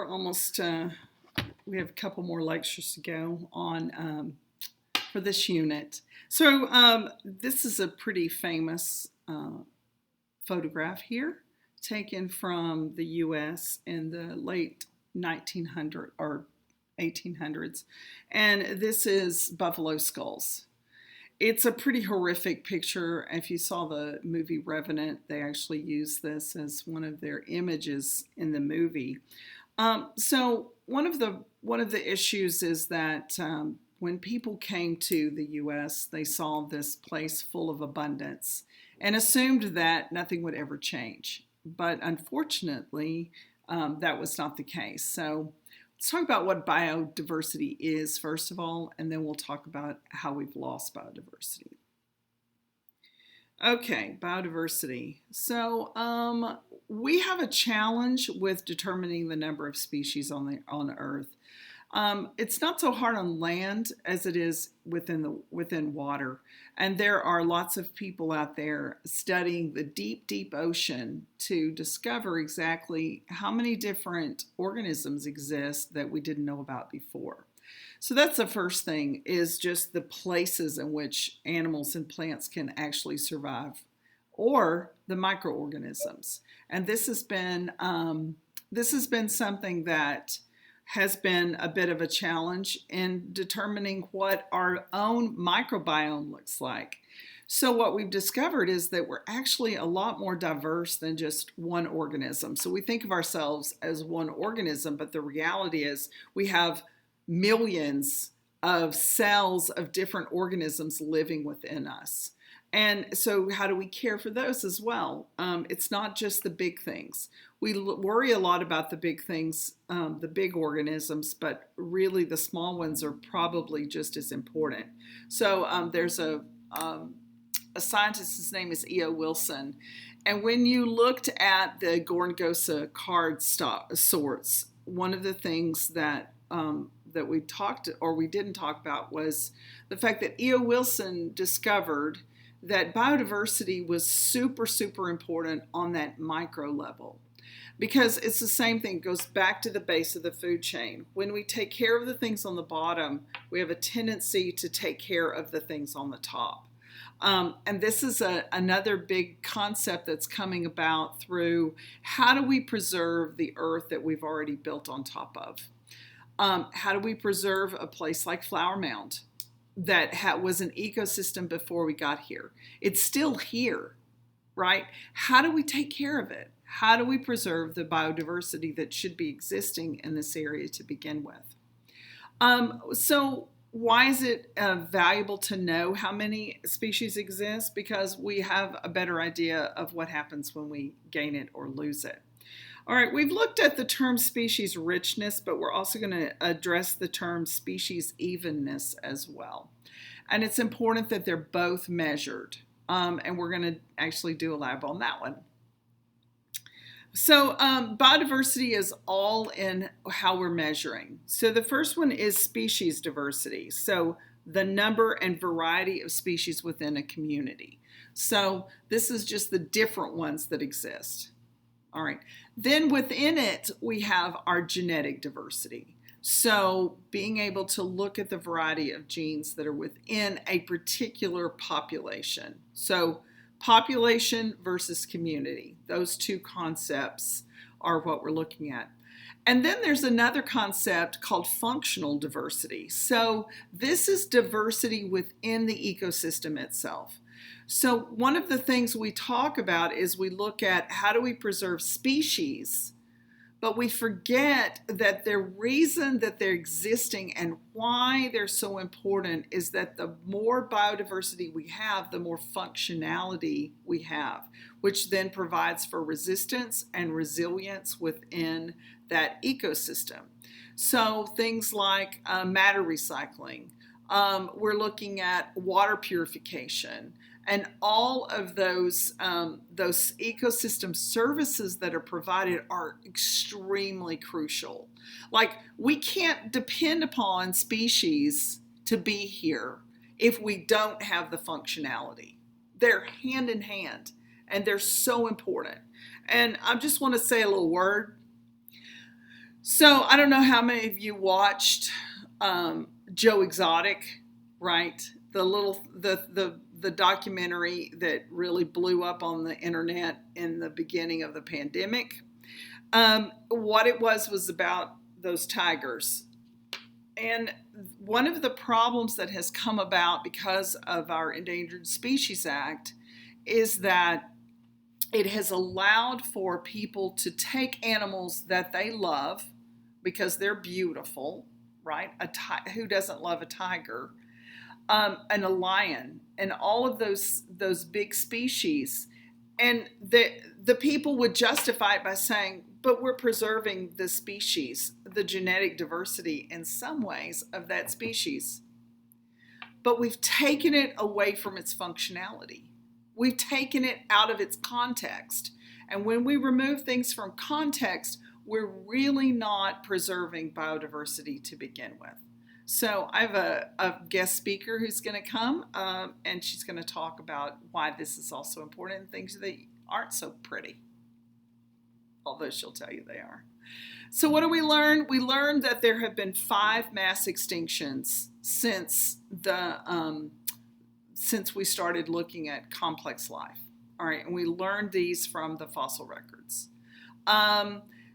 almost, we have a couple more lectures to go on for this unit. So this is a pretty famous photograph here, taken from the U.S. in the late 1900s or 1800s. And this is buffalo skulls. It's a pretty horrific picture. If you saw the movie Revenant, they actually used this as one of their images in the movie. So one of the issues is that when people came to the U.S., they saw this place full of abundance and assumed that nothing would ever change. But unfortunately, that was not the case. So let's talk about what biodiversity is, first of all, and then we'll talk about how we've lost biodiversity. Okay, biodiversity. So we have a challenge with determining the number of species on Earth. It's not so hard on land as it is within water. And there are lots of people out there studying the deep, deep ocean to discover exactly how many different organisms exist that we didn't know about before. So that's the first thing, is just the places in which animals and plants can actually survive, or the microorganisms. And this has been something that has been a bit of a challenge in determining what our own microbiome looks like. So what we've discovered is that we're actually a lot more diverse than just one organism. So we think of ourselves as one organism, but the reality is we have millions of cells of different organisms living within us. And so how do we care for those as well? It's not just the big things. We worry a lot about the big things, the big organisms, but really the small ones are probably just as important. So there's a scientist, his name is E.O. Wilson, and when you looked at the Gorongosa card sorts, one of the things that we talked or we didn't talk about was the fact that E.O. Wilson discovered that biodiversity was super, super important on that micro level. Because it's the same thing, it goes back to the base of the food chain. When we take care of the things on the bottom, we have a tendency to take care of the things on the top. And this is another big concept that's coming about through how do we preserve the earth that we've already built on top of? How do we preserve a place like Flower Mound that was an ecosystem before we got here? It's still here, right? How do we take care of it? How do we preserve the biodiversity that should be existing in this area to begin with? So why is it valuable to know how many species exist? Because we have a better idea of what happens when we gain it or lose it. All right, we've looked at the term species richness, but we're also going to address the term species evenness as well. And it's important that they're both measured. And we're going to actually do a lab on that one. So biodiversity is all in how we're measuring. So the first one is species diversity. So the number and variety of species within a community. So this is just the different ones that exist. All right. Then within it, we have our genetic diversity. So being able to look at the variety of genes that are within a particular population. So population versus community. Those two concepts are what we're looking at. And then there's another concept called functional diversity. So this is diversity within the ecosystem itself. So one of the things we talk about is we look at how do we preserve species, but we forget that the reason that they're existing and why they're so important is that the more biodiversity we have, the more functionality we have, which then provides for resistance and resilience within that ecosystem. So things like matter recycling, we're looking at water purification, and all of those ecosystem services that are provided are extremely crucial. Like, we can't depend upon species to be here if we don't have the functionality. They're hand in hand, and they're so important. And I just want to say a little word. So I don't know how many of you watched Joe Exotic, right? The documentary that really blew up on the internet in the beginning of the pandemic. What it was about those tigers. And one of the problems that has come about because of our Endangered Species Act is that it has allowed for people to take animals that they love because they're beautiful, right? Who doesn't love a tiger? And a lion, and all of those big species, and the people would justify it by saying, "But we're preserving the species, the genetic diversity in some ways of that species." But we've taken it away from its functionality. We've taken it out of its context. And when we remove things from context, we're really not preserving biodiversity to begin with. So I have a guest speaker who's going to come, and she's going to talk about why this is also important and things that aren't so pretty, although she'll tell you they are. So what do we learn? We learned that there have been 5 mass extinctions since we started looking at complex life. All right, and we learned these from the fossil records.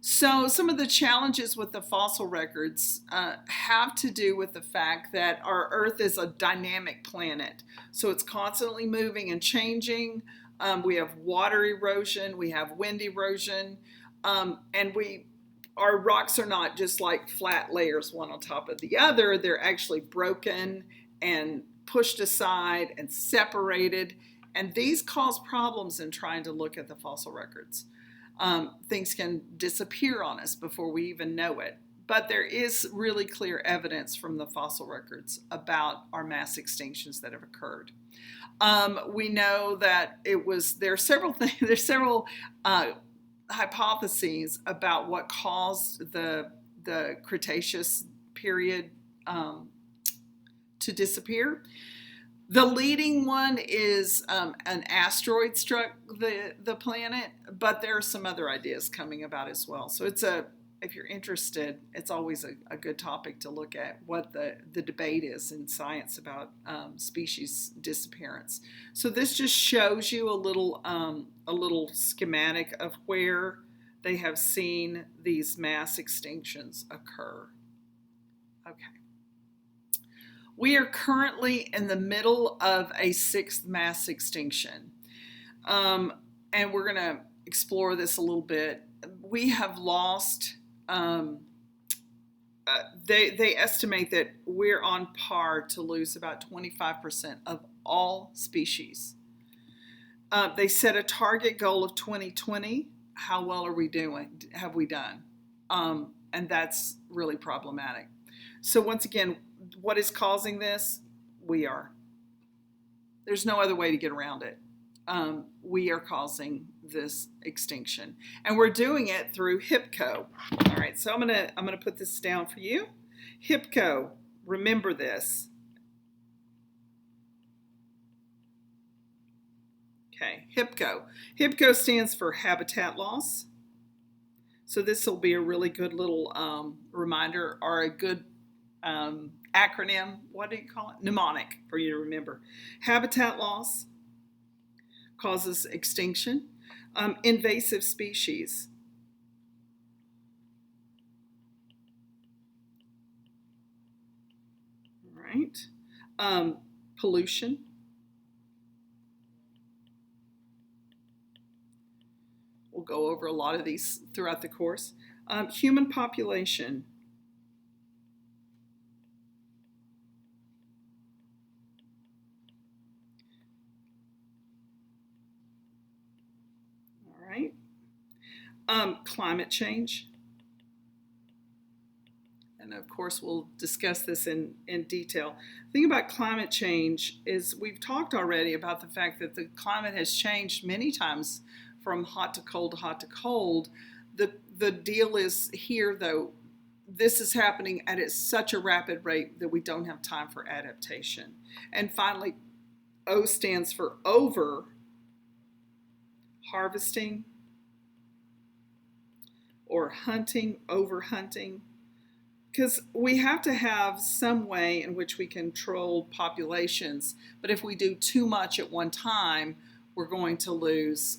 So some of the challenges with the fossil records have to do with the fact that our Earth is a dynamic planet. So it's constantly moving and changing. We have water erosion, we have wind erosion, and our rocks are not just like flat layers one on top of the other. They're actually broken and pushed aside and separated. And these cause problems in trying to look at the fossil records. Things can disappear on us before we even know it. But there is really clear evidence from the fossil records about our mass extinctions that have occurred. We know that there's several hypotheses about what caused the Cretaceous period to disappear. The leading one is an asteroid struck the planet, but there are some other ideas coming about as well. So if you're interested, it's always a good topic to look at what the debate is in science about species disappearance. So this just shows you a little schematic of where they have seen these mass extinctions occur. Okay. We are currently in the middle of a 6th mass extinction. And we're going to explore this a little bit. We have lost, they estimate that we're on par to lose about 25% of all species. They set a target goal of 2020. How well are we doing? Have we done? And that's really problematic. So once again, what is causing this? We are. There's no other way to get around it. We are causing this extinction, and we're doing it through HIPCO. All right, so I'm gonna put this down for you. HIPCO. Remember this. Okay, HIPCO. HIPCO stands for habitat loss. So this will be a really good little reminder, or a good acronym. What do you call it? Mnemonic for you to remember. Habitat loss causes extinction. Invasive species. All right. Pollution. We'll go over a lot of these throughout the course. Human population. All right. Climate change. And of course, we'll discuss this in detail. The thing about climate change is we've talked already about the fact that the climate has changed many times from hot to cold to hot to cold. The deal is here, though, this is happening at such a rapid rate that we don't have time for adaptation. And finally, O stands for over harvesting or hunting, overhunting, because we have to have some way in which we control populations. But if we do too much at one time, we're going to lose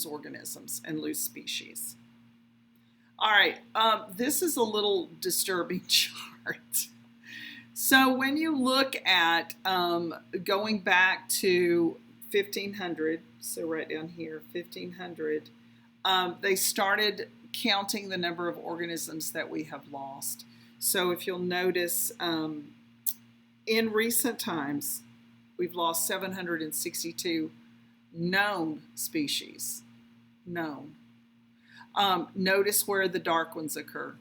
organisms and lose species. All right, this is a little disturbing chart. So when you look at going back to 1500, so right down here, 1500, they started counting the number of organisms that we have lost. So if you'll notice, in recent times, we've lost 762 known species. Known. Notice where the dark ones occur.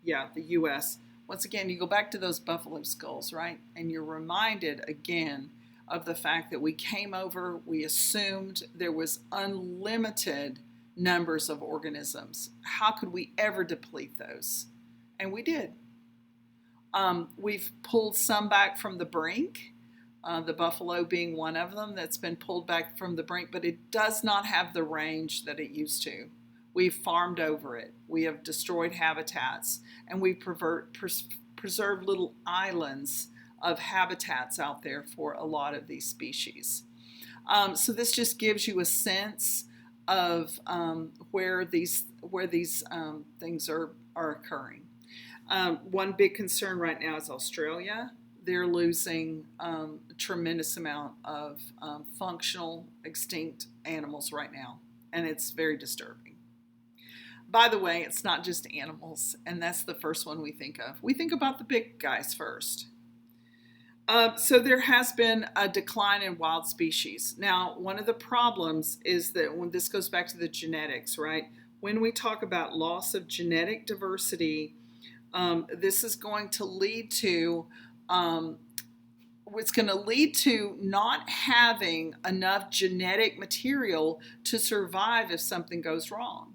Yeah, the U.S. Once again, you go back to those buffalo skulls, right? And you're reminded again of the fact that we came over, we assumed there was unlimited numbers of organisms. How could we ever deplete those? And we did. We've pulled some back from the brink, the buffalo being one of them that's been pulled back from the brink, but it does not have the range that it used to. We've farmed over it. We have destroyed habitats, and we've preserved little islands of habitats out there for a lot of these species. So this just gives you a sense of where these things are occurring. One big concern right now is Australia. They're losing a tremendous amount of functional extinct animals right now, and it's very disturbing. By the way, it's not just animals, and that's the first one we think of. We think about the big guys first. So there has been a decline in wild species. Now, one of the problems is that when this goes back to the genetics, right? When we talk about loss of genetic diversity, this is going to lead to not having enough genetic material to survive if something goes wrong.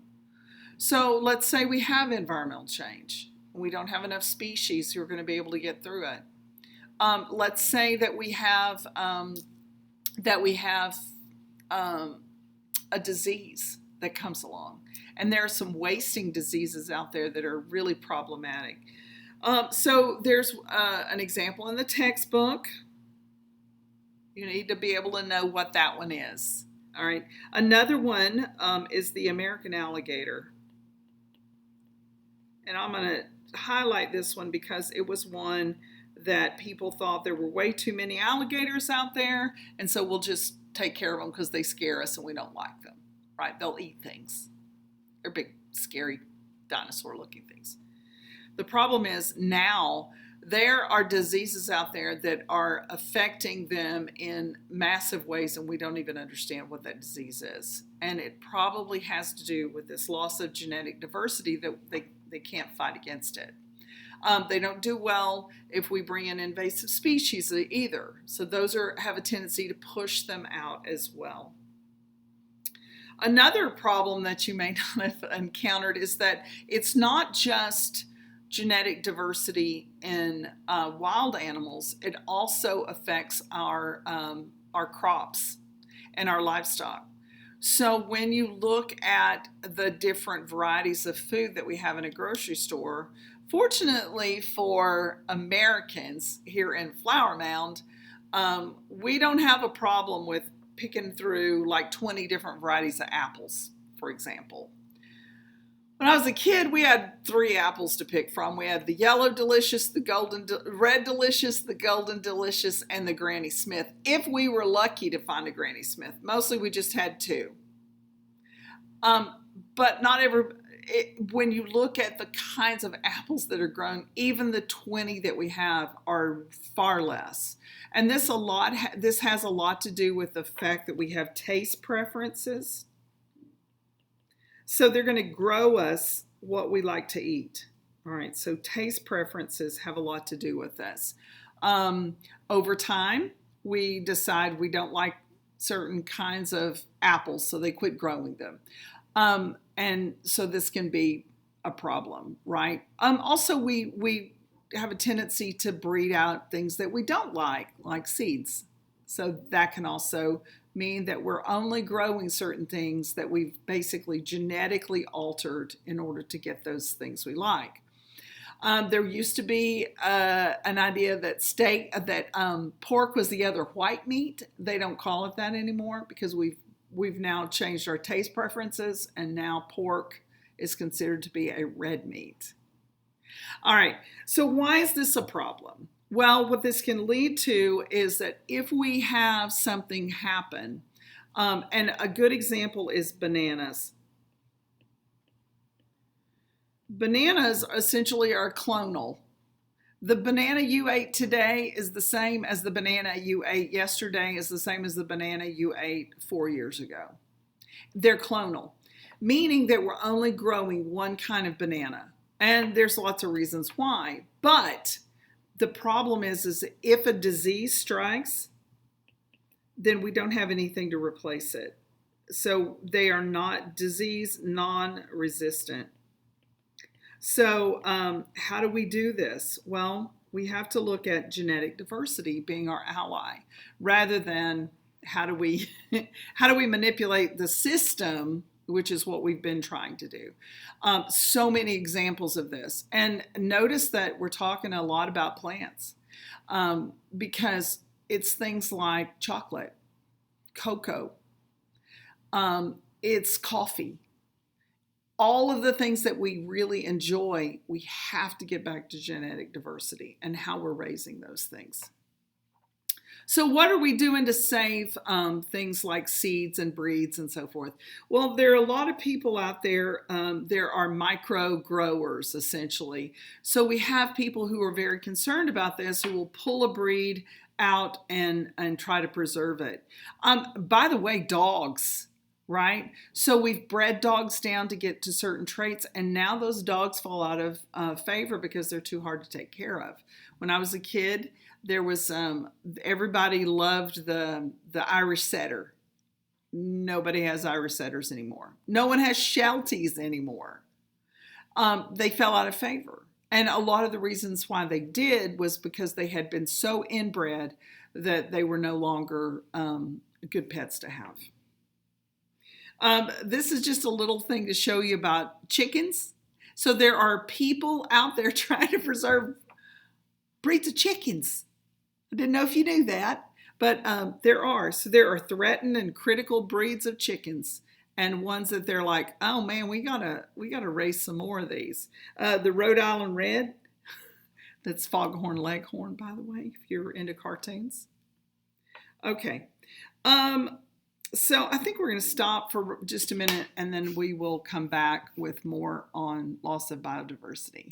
So let's say we have environmental change. We don't have enough species who are going to be able to get through it. Let's say that we have a disease that comes along, and there are some wasting diseases out there that are really problematic. So there's an example in the textbook. You need to be able to know what that one is. All right. Another one is the American alligator. And I'm going to highlight this one because it was one that people thought there were way too many alligators out there, and so we'll just take care of them because they scare us and we don't like them, right? They'll eat things. They're big, scary, dinosaur-looking things. The problem is now there are diseases out there that are affecting them in massive ways, and we don't even understand what that disease is. And it probably has to do with this loss of genetic diversity that they can't fight against it. They don't do well if we bring in invasive species either. So those have a tendency to push them out as well. Another problem that you may not have encountered is that it's not just genetic diversity in wild animals. It also affects our crops and our livestock. So when you look at the different varieties of food that we have in a grocery store, fortunately for Americans here in Flower Mound, we don't have a problem with picking through like 20 different varieties of apples, for example. When I was a kid, we had 3 apples to pick from. We had the yellow delicious, the red delicious, the golden delicious, and the Granny Smith, if we were lucky to find a Granny Smith. Mostly we just had 2. But not every... when you look at the kinds of apples that are grown, even the 20 that we have are far less. And this has a lot to do with the fact that we have taste preferences. So they're going to grow us what we like to eat. All right, so taste preferences have a lot to do with this. Over time, we decide we don't like certain kinds of apples, so they quit growing them. And so this can be a problem, right? Also, we have a tendency to breed out things that we don't like seeds. So that can also meaning that we're only growing certain things that we've basically genetically altered in order to get those things we like. There used to be an idea that pork was the other white meat. They don't call it that anymore because we've now changed our taste preferences, and now pork is considered to be a red meat. All right, so why is this a problem? Well, what this can lead to is that if we have something happen, and a good example is bananas. Bananas essentially are clonal. The banana you ate today is the same as the banana you ate yesterday, is the same as the banana you ate 4 years ago. They're clonal, meaning that we're only growing one kind of banana. And there's lots of reasons why. But the problem is if a disease strikes, then we don't have anything to replace it. So they are not disease non-resistant. So how do we do this? Well, we have to look at genetic diversity being our ally, rather than how do we manipulate the system, which is what we've been trying to do. So many examples of this. And notice that we're talking a lot about plants because it's things like chocolate, cocoa, it's coffee. All of the things that we really enjoy, we have to get back to genetic diversity and how we're raising those things. So what are we doing to save things like seeds and breeds and so forth? Well, there are a lot of people out there. There are micro growers, essentially. So we have people who are very concerned about this, who will pull a breed out and try to preserve it. By the way, dogs. Right? So we've bred dogs down to get to certain traits, and now those dogs fall out of favor because they're too hard to take care of. When I was a kid, there was everybody loved the Irish setter. Nobody has Irish setters anymore. No one has Shelties anymore. They fell out of favor. And a lot of the reasons why they did was because they had been so inbred that they were no longer good pets to have. This is just a little thing to show you about chickens. So there are people out there trying to preserve breeds of chickens. I didn't know if you knew that, but there are. So there are threatened and critical breeds of chickens, and ones that they're like, oh man, we gotta raise some more of these. The Rhode Island Red, that's Foghorn Leghorn, by the way, if you're into cartoons. Okay. So I think we're going to stop for just a minute, and then we will come back with more on loss of biodiversity.